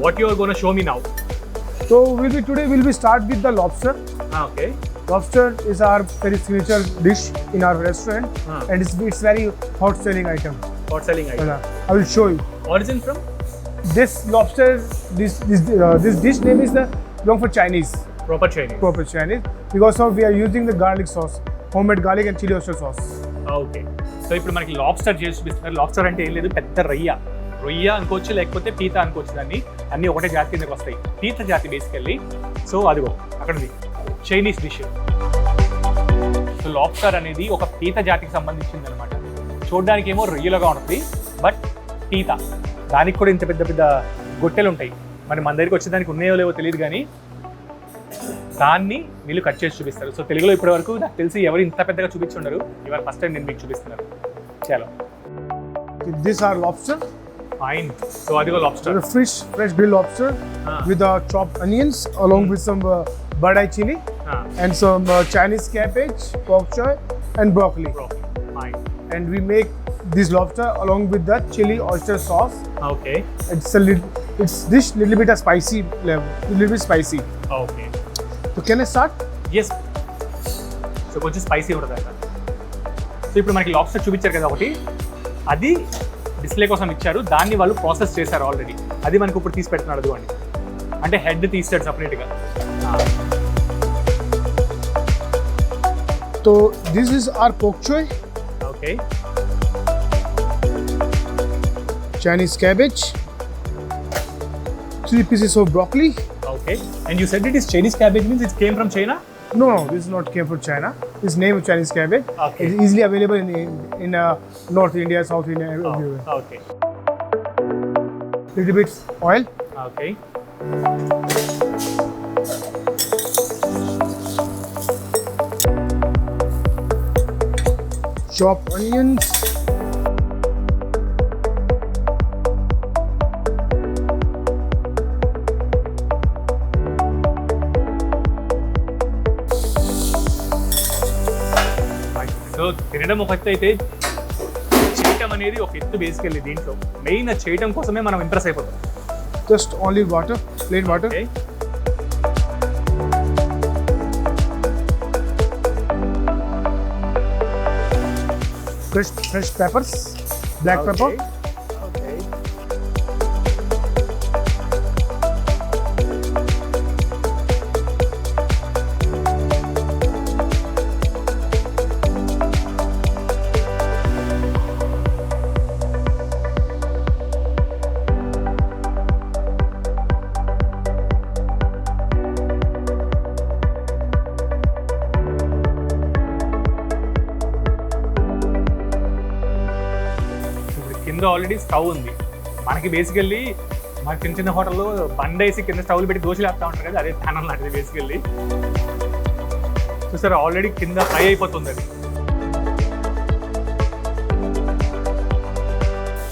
what you are going to show me now? So we'll be start with the lobster. Okay. Lobster is our very signature dish in our restaurant, and it's very hot selling item. Hot selling item. I will show you. Origin from? This lobster, this dish name is belong for Chinese. Proper Chinese. Proper Chinese. Because of we are using the garlic sauce, homemade garlic and chili oyster sauce. Okay. So ఇప్పుడు మనకి lobster చేసి చూపిస్తున్నారు. Lobster అంటే ఏం లేదు, పెద్ద రొయ్య అనుకోవచ్చు, లేకపోతే పీత అనుకోవచ్చు. దాన్ని అన్ని ఒకటే జాతి కిందకి వస్తాయి. పీత జాతి బేసికల్లీ. సో అదిగో అక్కడది చైనీస్ డిష్. సో లాబ్స్టర్ అనేది ఒక పీత జాతికి సంబంధించింది అనమాట. చూడడానికి ఏమో రొయ్యలుగా ఉంటుంది, బట్ పీత. దానికి కూడా ఇంత పెద్ద పెద్ద గొట్టెలు ఉంటాయి. మరి మన దగ్గరికి వచ్చేదానికి ఉన్నాయో లేవో తెలియదు, కానీ దాన్ని వీళ్ళు కట్ చేసి చూపిస్తారు. సో తెలుగులో ఇప్పటి వరకు నాకు తెలిసి ఎవరు ఇంత పెద్దగా చూపించుండరు. ఇవాళ ఫస్ట్ టైం నేను మీకు చూపిస్తున్నాను. చలో. These are lobster. Fine. So అదిగో lobster. Fresh grilled lobster with chopped onions along with some bird eye chili and some Chinese cabbage, bok choy and broccoli. Fine. And we make this lobster along with the chili oyster sauce. Okay. It's dish little bit of spicy level, little bit spicy. Okay. So can I start? Yes. So కొంచెం spicy ఉంటుంది అంట. So ఇప్పుడు మనకి lobster చూపించారు కదా ఒకటి, అది display కోసం ఇచ్చారు. దాన్ని వాళ్ళు ప్రాసెస్ చేశారు ఆల్రెడీ. అది మనకు ఇప్పుడు తీసి పెడుతున్నాడు. అదిగోండి, అంటే హెడ్ తీస్తాడు సపరేట్గా. So this is our bok choy. Okay. Chinese cabbage. 3 pieces of broccoli. Okay. And you said it is Chinese cabbage, means it came from China? No, this is not came from China. This name of Chinese cabbage. Okay. It is easily available in North India, South India, everywhere. Okay. Little bit oil. Okay. Chopped onions. So తినడం ఒక ఎత్తు అయితే, చేయటం అనేది ఒక ఎత్తు. Basically దీంట్లో main చేయటం కోసమే మనం ఇంప్రెస్ అయిపోతాం. Just only water, plain water. Okay. Fresh peppers, black pepper. Okay. కింద ఆల్రెడీ స్టవ్ ఉంది. మనకి బేసికల్లీ మన చిన్న చిన్న హోటల్లో బండేసి కింద స్టవ్లు పెట్టి దోశలు వేస్తూ ఉంటారు కదా, అదే ప్యానం లాంటిది బేసికల్లీ. చూసారా, ఆల్రెడీ కింద ఫ్రై అయిపోతుంది అది.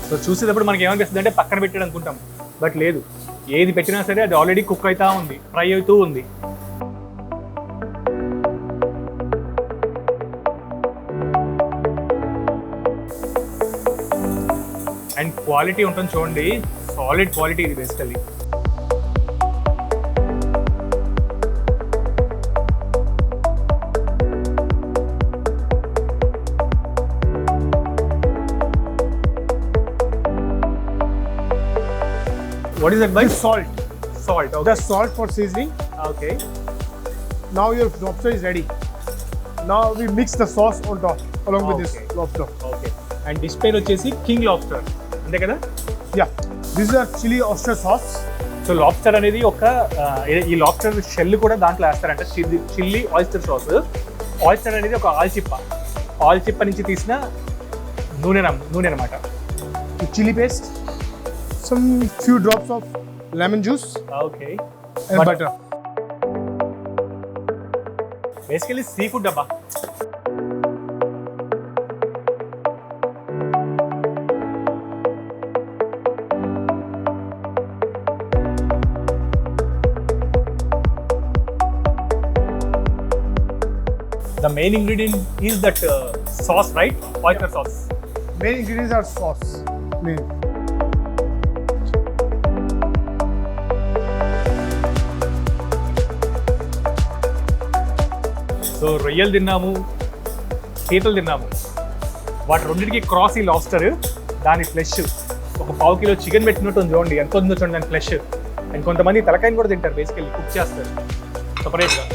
సో చూసేటప్పుడు మనకి ఏమనిపిస్తుంది అంటే పక్కన పెట్టాడు అనుకుంటాం, బట్ లేదు. ఏది పెట్టినా సరే అది ఆల్రెడీ కుక్ అవుతూ ఉంది, ఫ్రై అవుతూ ఉంది. అండ్ క్వాలిటీ ఉంటుంది చూడండి, సాలిడ్ క్వాలిటీ ఇది basically. What is that, by? Salt. Salt. Okay. Just salt for seasoning. Okay. Now your lobster is ready. Now we mix the sauce on top along with this lobster. Okay. And dish పేరు వచ్చేసి king lobster, అంతే కదా? Yeah. This is a chili oyster sauce. So lobster అనేది ఒక ఈ lobster shell కూడా దాంట్లో వేస్తారంట, chilli oyster sauce. Oyster అనేది ఒక ఆల్చిప్ప నుంచి తీసిన నూనె అనమాట. Chili paste. Some few drops of lemon juice. Okay. And butter. Basically seafood dabba. The main ingredient is that sauce, right? Oyster sauce. Main ingredients are sauce. Main. So రొయ్యలు తిన్నాము, పీతలు తిన్నాము, వాటి రెండింటికి క్రాస్ ఈ లాబ్స్టర్, దాని flesh ఒక 1/2 kilo chicken పెట్టినట్టు ఉంది చూడండి, ఎంత ఉందో చూడండి దాని ఫ్లెష్. అండ్ కొంతమంది తలకాయని కూడా తింటారు, బేసికల్లీ కుక్ చేస్తారు సపరేట్గా.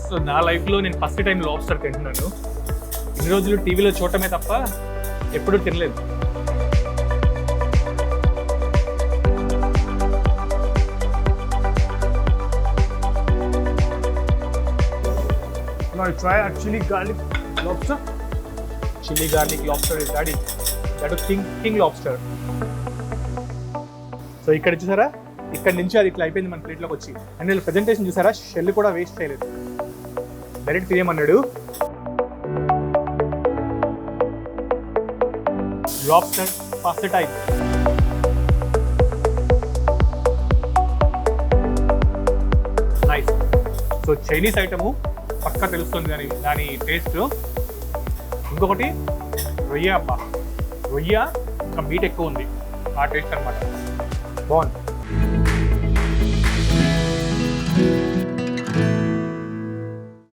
సో నా లైఫ్లో నేను ఫస్ట్ టైం లాబ్స్టర్ తింటున్నాను. ఇన్ని రోజులు టీవీలో చూడటమే తప్ప ఎప్పుడూ తినలేదు. Now try a chili garlic lobster. Chilli garlic lobster is that king lobster. So ఇక్కడ చూసారా, ఇక్కడ నుంచి అది ఇట్లా అయిపోయింది మన ప్లేట్లోకి వచ్చి. అండ్ వీళ్ళ ప్రెజెంటేషన్ చూసారా, షెల్ కూడా వేస్ట్ చేయలేదు, డైరెక్ట్ తినేయమన్నాడు. Lobster first time. Nice. So Chinese item పక్కా తెలుస్తుంది కానీ దాని టేస్ట్. ఇంకొకటి రొయ్య, అబ్బా రొయ్య ఇంకా మీట్ ఎక్కువ ఉంది, ఆ టేస్ట్ అనమాట. బాగుంది.